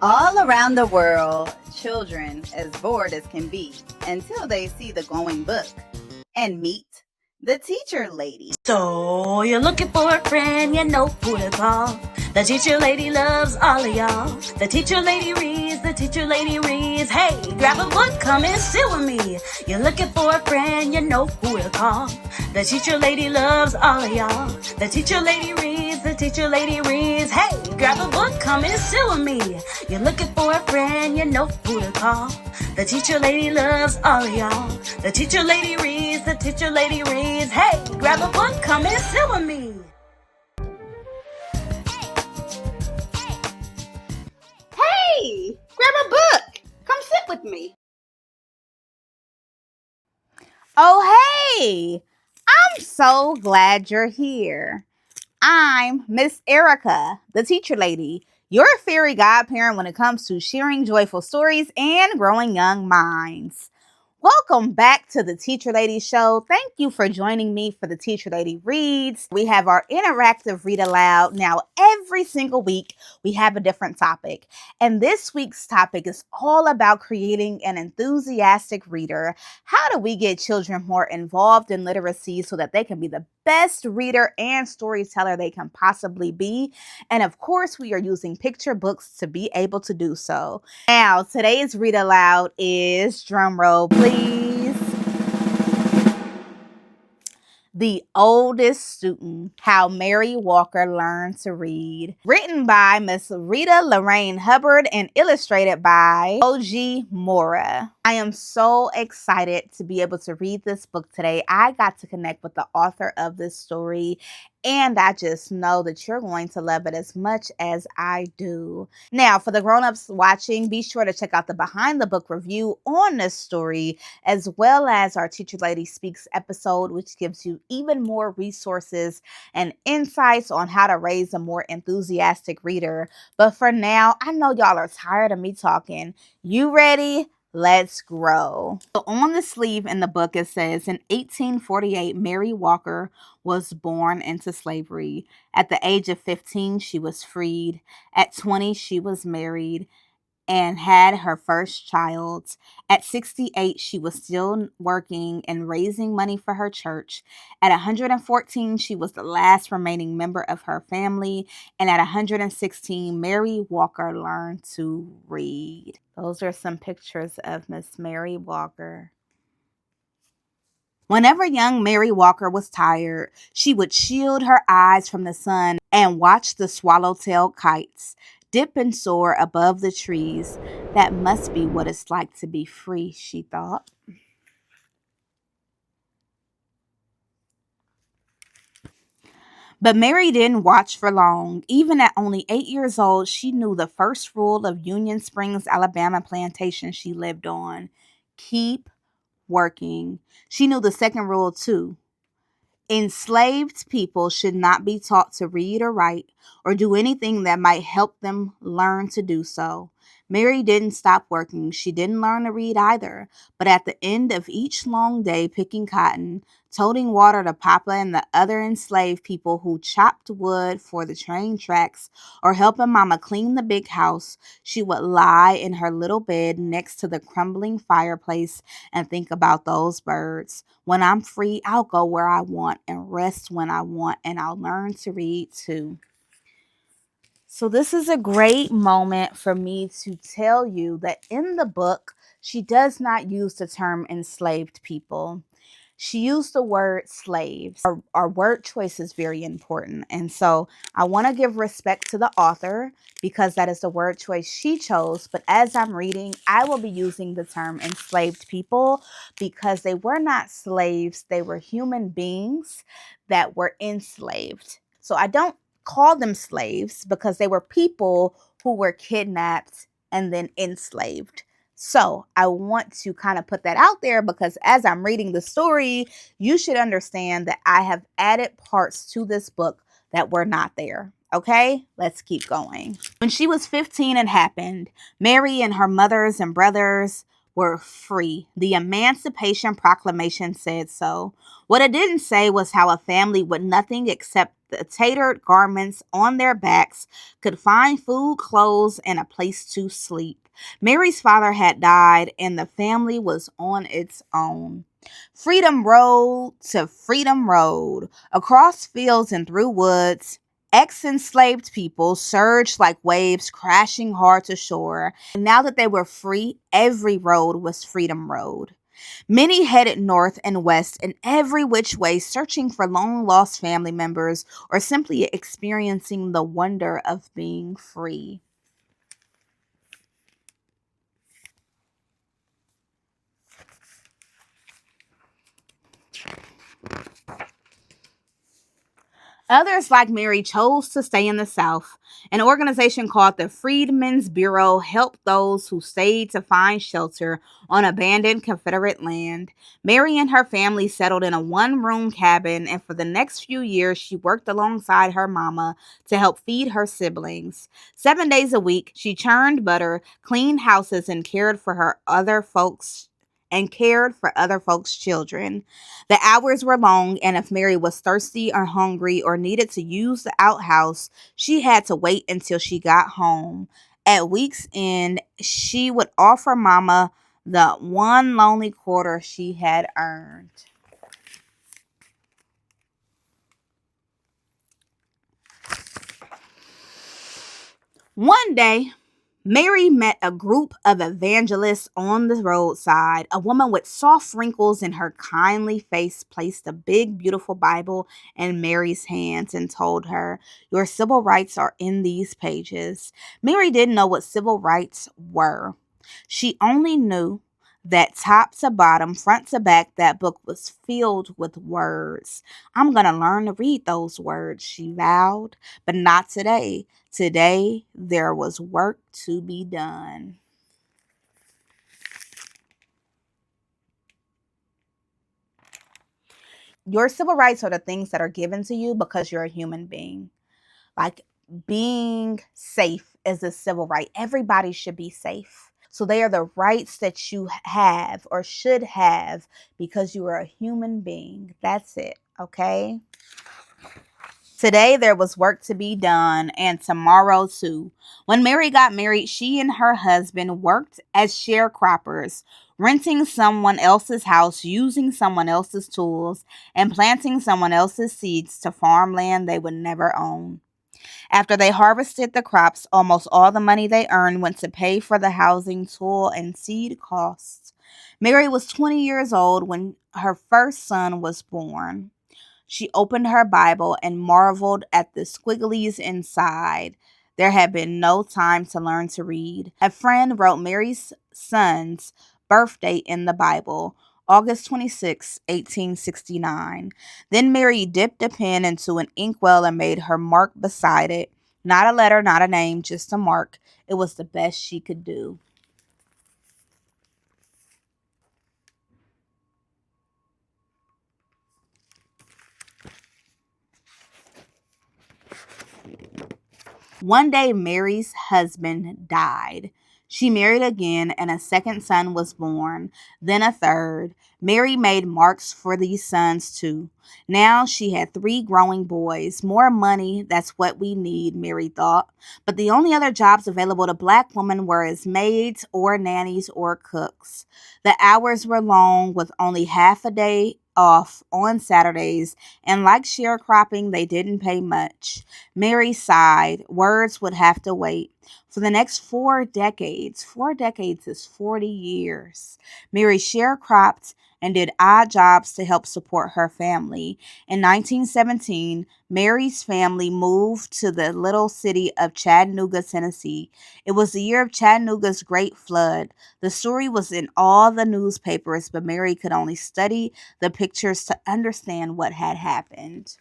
All around the world, children as bored as can be until they see the glowing book and meet the teacher lady. So you're looking for a friend, you know who to call. The teacher lady loves all of y'all. The teacher lady reads, the teacher lady reads. Hey, grab a book, come and sit with me. You're looking for a friend, you know who to call. The teacher lady loves all of y'all. The teacher lady reads, the teacher lady reads. Hey, grab a book, come and sit with me. You're looking for a friend, you know who to call. The teacher lady loves all of y'all. The teacher lady reads, the teacher lady reads. Hey, grab a book, come and sit with me. Hey, grab a book. Come sit with me. Oh, hey, I'm so glad you're here. I'm Miss Erica, the teacher lady, your fairy godparent when it comes to sharing joyful stories and growing young minds. Welcome back to the Teacher Lady Show. Thank you for joining me for the Teacher Lady Reads. We have our interactive read aloud. Now, every single week, we have a different topic. And this week's topic is all about creating an enthusiastic reader. How do we get children more involved in literacy so that they can be the best reader and storyteller they can possibly be? And of course, we are using picture books to be able to do so. Now, today's read aloud is, drum roll please, The Oldest Student, How Mary Walker Learned to Read. Written by Miss Rita Lorraine Hubbard and illustrated by O.G. Mora. I am so excited to be able to read this book today. I got to connect with the author of this story, and I just know that you're going to love it as much as I do. Now, for the grown-ups watching, be sure to check out the Behind the Book review on this story, as well as our Teacher Lady Speaks episode, which gives you even more resources and insights on how to raise a more enthusiastic reader. But for now, I know y'all are tired of me talking. You ready? Let's grow. So on the sleeve in the book, it says, in 1848, Mary Walker was born into slavery. At the age of 15, she was freed. At 20, she was married and had her first child. At 68, she was still working and raising money for her church. At 114, she was the last remaining member of her family. And at 116, Mary Walker learned to read. Those are some pictures of Miss Mary Walker. Whenever young Mary Walker was tired, she would shield her eyes from the sun and watch the swallowtail kites dip and soar above the trees. That must be what it's like to be free, she thought. But Mary didn't watch for long. Even at only 8 years old, she knew the first rule of Union Springs, Alabama plantation she lived on: keep working. She knew the second rule too: enslaved people should not be taught to read or write or do anything that might help them learn to do so. Mary didn't stop working. She didn't learn to read either. But at the end of each long day picking cotton, toting water to Papa and the other enslaved people who chopped wood for the train tracks, or helping Mama clean the big house, she would lie in her little bed next to the crumbling fireplace and think about those birds. When I'm free, I'll go where I want and rest when I want, and I'll learn to read too. So this is a great moment for me to tell you that in the book, she does not use the term enslaved people. She used the word slaves. Our word choice is very important. And so I want to give respect to the author because that is the word choice she chose. But as I'm reading, I will be using the term enslaved people because they were not slaves. They were human beings that were enslaved. So I don't call them slaves because they were people who were kidnapped and then enslaved. So I want to kind of put that out there because as I'm reading the story, you should understand that I have added parts to this book that were not there. Okay, let's keep going. When she was 15, it happened. Mary and her mothers and brothers were free. The Emancipation Proclamation said so. What it didn't say was how a family with nothing except the tattered garments on their backs could find food, clothes, and a place to sleep. Mary's father had died, and the family was on its own. Freedom Road to Freedom Road, across fields and through woods, ex enslaved people surged like waves crashing hard to shore. And now that they were free, every road was Freedom Road. Many headed north and west in every which way, searching for long lost family members or simply experiencing the wonder of being free. Others, like Mary, chose to stay in the South. An organization called the Freedmen's Bureau helped those who stayed to find shelter on abandoned Confederate land. Mary and her family settled in a one-room cabin, and for the next few years, she worked alongside her mama to help feed her siblings. 7 days a week, she churned butter, cleaned houses, and cared for other folks' children. The hours were long, and if Mary was thirsty or hungry or needed to use the outhouse, she had to wait until she got home. At week's end, she would offer Mama the one lonely quarter she had earned. One day, Mary met a group of evangelists on the roadside. A woman with soft wrinkles in her kindly face placed a big, beautiful Bible in Mary's hands and told her, "Your civil rights are in these pages." Mary didn't know what civil rights were. She only knew that top to bottom, front to back, that book was filled with words. "I'm going to learn to read those words," she vowed, "but not today. Today, there was work to be done." Your civil rights are the things that are given to you because you're a human being. Like being safe is a civil right. Everybody should be safe. So they are the rights that you have or should have because you are a human being. That's it. Okay. Today there was work to be done, and tomorrow too. When Mary got married, she and her husband worked as sharecroppers, renting someone else's house, using someone else's tools, and planting someone else's seeds to farmland they would never own. After they harvested the crops, almost all the money they earned went to pay for the housing, tool, and seed costs. Mary was 20 years old when her first son was born. She opened her Bible and marveled at the squigglies inside. There had been no time to learn to read. A friend wrote Mary's son's birthday in the Bible, August 26, 1869. Then Mary dipped a pen into an inkwell and made her mark beside it. Not a letter, not a name, just a mark. It was the best she could do. One day, Mary's husband died. She married again, and a second son was born, then a third. Mary made marks for these sons too. Now she had three growing boys. More money, that's what we need, Mary thought. But the only other jobs available to black women were as maids or nannies or cooks. The hours were long, with only half a day off on Saturdays, and like sharecropping, they didn't pay much. Mary sighed. Words would have to wait. For the next 4 decades is 40 years. Mary sharecropped and did odd jobs to help support her family. In 1917, Mary's family moved to the little city of Chattanooga, Tennessee. It was the year of Chattanooga's great flood. The story was in all the newspapers, but Mary could only study the pictures to understand what had happened.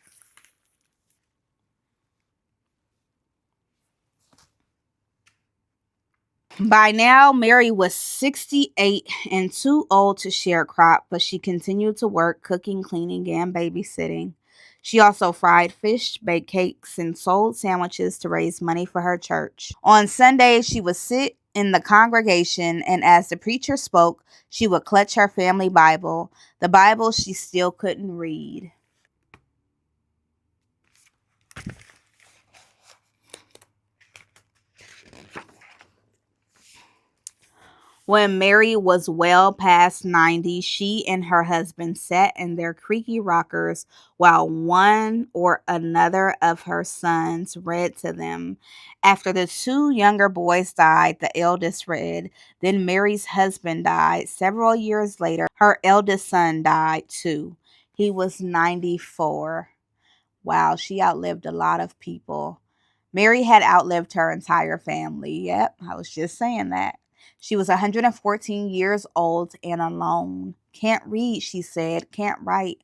By now, Mary was 68 and too old to sharecrop, but she continued to work cooking, cleaning, and babysitting. She also fried fish, baked cakes, and sold sandwiches to raise money for her church. On Sundays, she would sit in the congregation, and as the preacher spoke, she would clutch her family Bible, the Bible she still couldn't read. When Mary was well past 90, she and her husband sat in their creaky rockers while one or another of her sons read to them. After the two younger boys died, the eldest read. Then Mary's husband died. Several years later, her eldest son died too. He was 94. Wow, she outlived a lot of people. Mary had outlived her entire family. Yep, I was just saying that. She was 114 years old and alone. Can't read, she said. Can't write.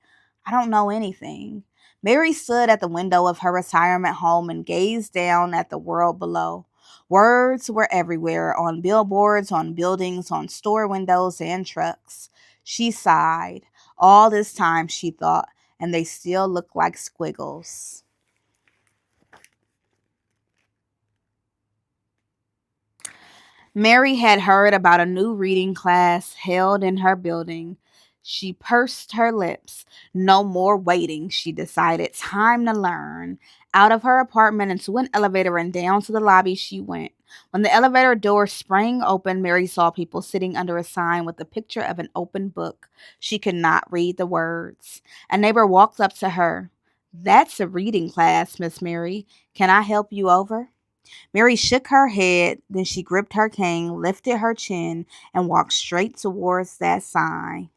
I don't know anything. Mary stood at the window of her retirement home and gazed down at the world below. Words were everywhere, on billboards, on buildings, on store windows, and trucks. She sighed. All this time, she thought, and they still look like squiggles. Mary had heard about a new reading class held in her building. She pursed her lips. No more waiting, she decided. Time to learn. Out of her apartment into an elevator and down to the lobby she went. When the elevator door sprang open, Mary saw people sitting under a sign with a picture of an open book. She could not read the words. A neighbor walked up to her. "That's a reading class, Miss Mary. Can I help you over?" Mary shook her head, then she gripped her cane, lifted her chin, and walked straight towards that sign.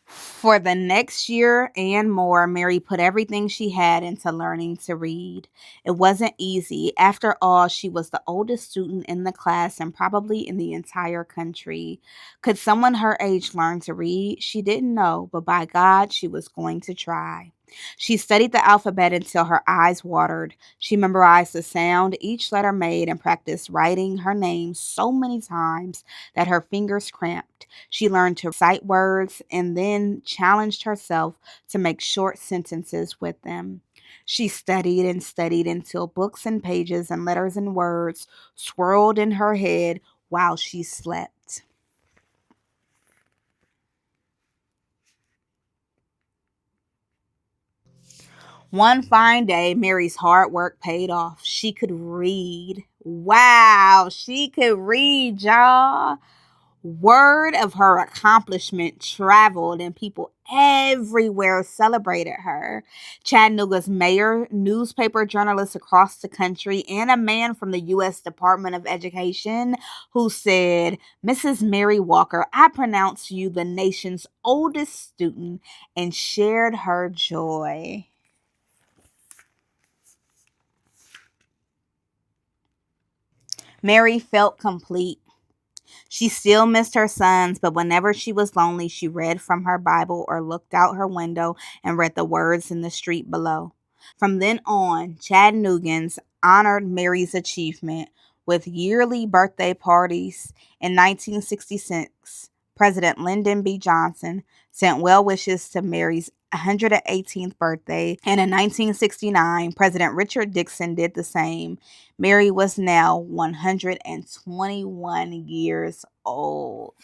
For the next year and more, Mary put everything she had into learning to read. It wasn't easy. After all, she was the oldest student in the class and probably in the entire country. Could someone her age learn to read? She didn't know, but by God, she was going to try. She studied the alphabet until her eyes watered. She memorized the sound each letter made and practiced writing her name so many times that her fingers cramped. She learned to recite words and then challenged herself to make short sentences with them. She studied and studied until books and pages and letters and words swirled in her head while she slept. One fine day, Mary's hard work paid off. She could read. Wow, she could read, y'all. Word of her accomplishment traveled, and people everywhere celebrated her. Chattanooga's mayor, newspaper journalists across the country, and a man from the U.S. Department of Education who said, "Mrs. Mary Walker, I pronounce you the nation's oldest student," and shared her joy. Mary felt complete. She still missed her sons, but whenever she was lonely, she read from her Bible or looked out her window and read the words in the street below. From then on, Chattanoogan's honored Mary's achievement with yearly birthday parties. In 1966, President Lyndon B. Johnson sent well wishes to Mary's 118th birthday, and in 1969, President Richard Nixon did the same. Mary was now 121 years old.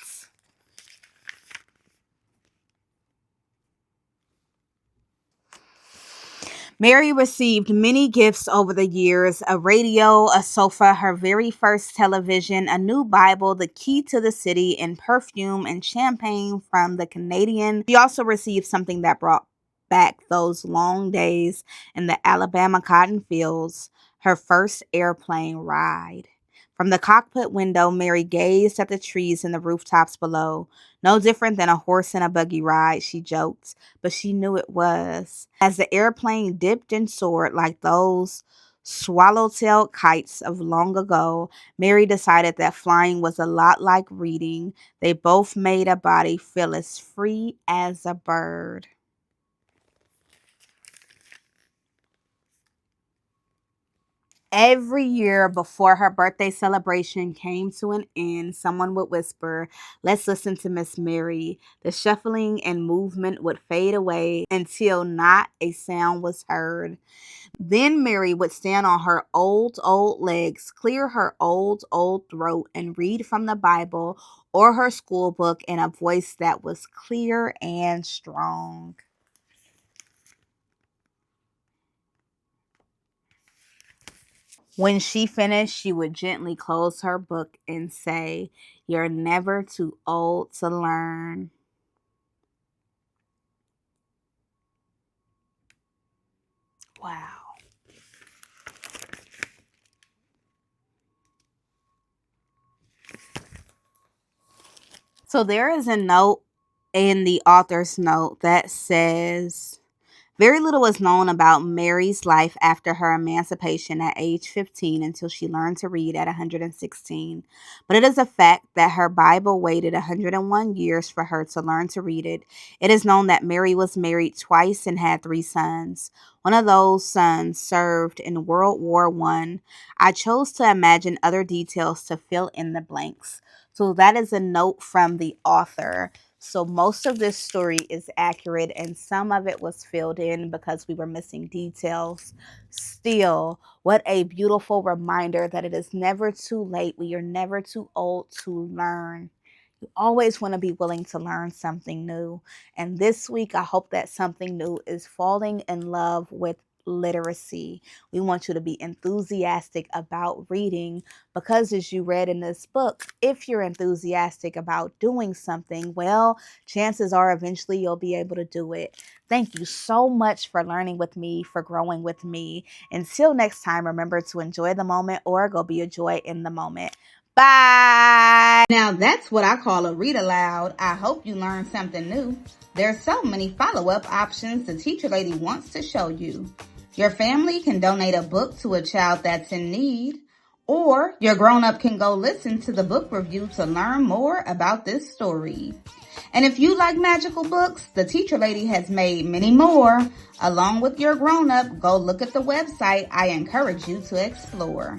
Mary received many gifts over the years: a radio, a sofa, her very first television, a new Bible, the key to the city, and perfume and champagne from the Canadian. She also received something that brought back those long days in the Alabama cotton fields: her first airplane ride. From the cockpit window, Mary gazed at the trees and the rooftops below. No different than a horse and a buggy ride, she joked, but she knew it was. As the airplane dipped and soared like those swallowtail kites of long ago, Mary decided that flying was a lot like reading. They both made a body feel as free as a bird. Every year before her birthday celebration came to an end, someone would whisper, "Let's listen to Miss Mary." The shuffling and movement would fade away until not a sound was heard. Then Mary would stand on her old legs, clear her old throat, and read from the Bible or her school book in a voice that was clear and strong. When she finished, she would gently close her book and say, "You're never too old to learn." Wow. So there is a note in the author's note that says, very little is known about Mary's life after her emancipation at age 15 until she learned to read at 116. But it is a fact that her Bible waited 101 years for her to learn to read it. It is known that Mary was married twice and had 3 sons. One of those sons served in World War I. I chose to imagine other details to fill in the blanks. So that is a note from the author. So most of this story is accurate and some of it was filled in because we were missing details. Still, what a beautiful reminder that it is never too late. We are never too old to learn. You always want to be willing to learn something new. And this week, I hope that something new is falling in love with literacy. We want you to be enthusiastic about reading because, as you read in this book, if you're enthusiastic about doing something, well, chances are eventually you'll be able to do it. Thank you so much for learning with me, for growing with me. Until next time, remember to enjoy the moment or go be a joy in the moment. Bye. Now that's what I call a read aloud. I hope you learned something new. There's so many follow-up options the teacher lady wants to show you. Your family can donate a book to a child that's in need, or your grown-up can go listen to the book review to learn more about this story. And if you like magical books, the teacher lady has made many more. Along with your grown-up, go look at the website. I encourage you to explore.